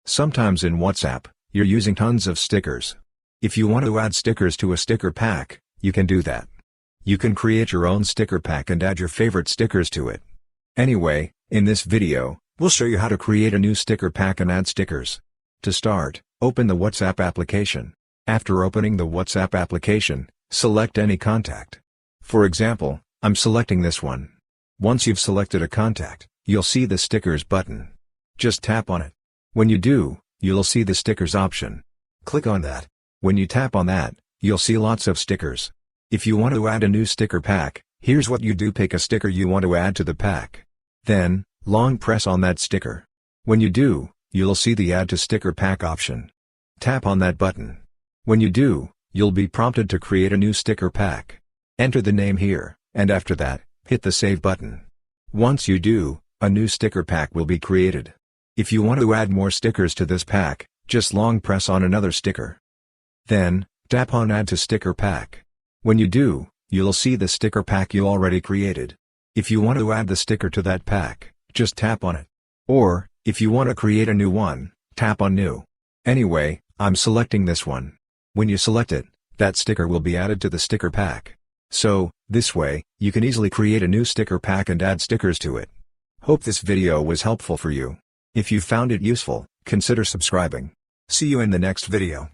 Sometimes in WhatsApp, you're using tons of stickers. If you want to add stickers to a sticker pack, you can do that. You can create your own sticker pack and add your favorite stickers to it. Anyway, in this video, we'll show you how to create a new sticker pack and add stickers. To start, open the WhatsApp application. After opening the WhatsApp application, select any contact. For example, I'm selecting this one. Once you've selected a contact, you'll see the stickers button. Just tap on it. When you do, you'll see the stickers option. Click on that. When you tap on that, you'll see lots of stickers. If you want to add a new sticker pack, here's what you do: pick a sticker you want to add to the pack. Then, long press on that sticker. When you do, you'll see the Add to Sticker Pack option. Tap on that button. When you do, you'll be prompted to create a new sticker pack. Enter the name here, and after that, hit the Save button. Once you do, a new sticker pack will be created. If you want to add more stickers to this pack, just long press on another sticker. Then, tap on Add to Sticker Pack. When you do, you'll see the sticker pack you already created. If you want to add the sticker to that pack, just tap on it. Or, if you want to create a new one, tap on New. Anyway, I'm selecting this one. When you select it, that sticker will be added to the sticker pack. So, this way, you can easily create a new sticker pack and add stickers to it. Hope this video was helpful for you. If you found it useful, consider subscribing. See you in the next video.